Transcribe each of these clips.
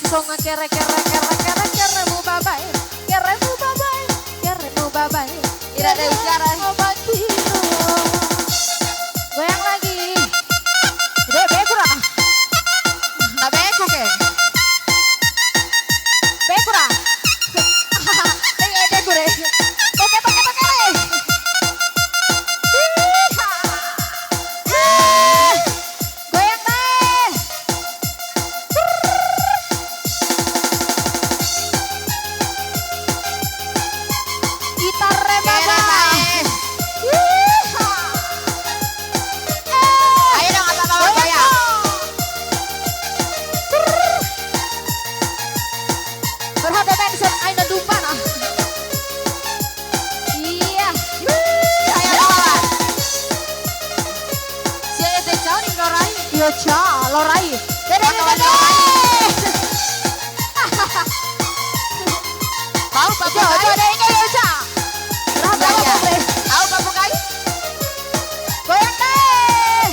Songa kere mu babai, ira de ucara goyang lagi, ide bekura, tak beku ke, bekura, ide kure, oke goyang deh. Yo cha, lorai. Dede. Mau papu kai? Dede yo cha. Berapa papu? Mau papu kai? Goyang deh.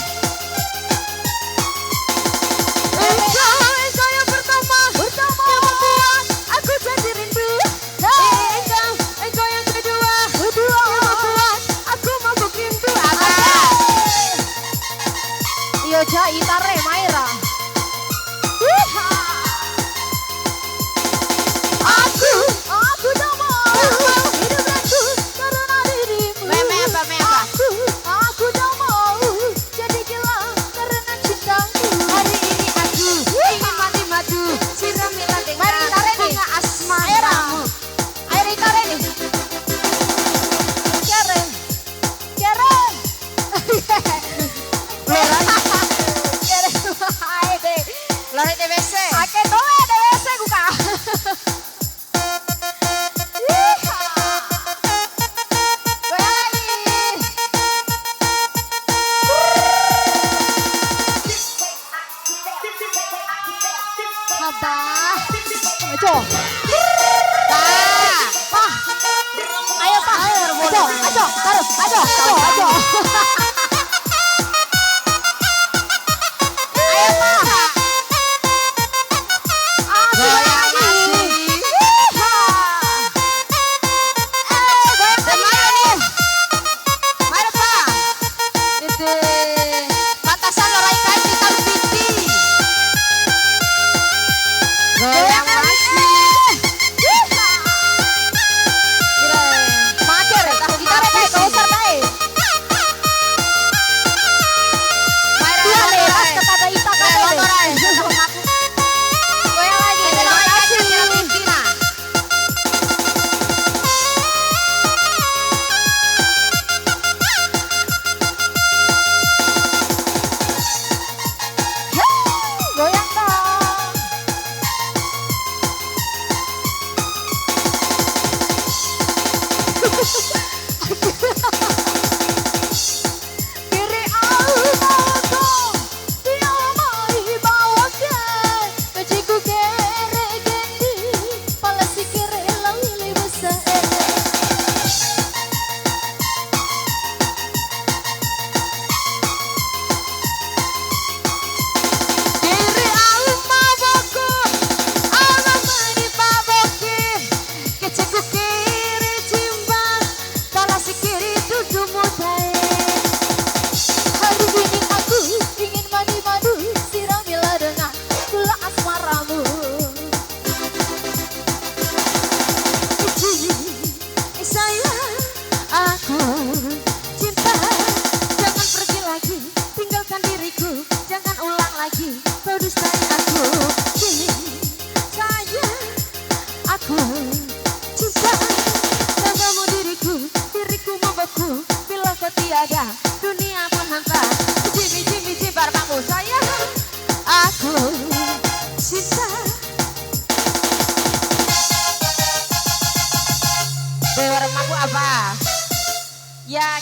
Engkau yang pertama yang membuat aku jadi rindu. Engkau yang kedua yang membuat aku mabuk rindu. Yo cha, itare Maira. Aku tak mau hidup aku karena dirimu. Aku tak mau jadi gila karena cintamu. Hari ini aku ingin mati madu, siramilah dengan bunga asmaramu. Air itare nih. Keren. Lari DBC. Ake doe DBC buka. Goyang lagi. Abah. Ayo. Ayo Pak. Ayo. Taruh. Ayo.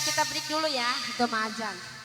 kita break dulu ya. Itu mazan.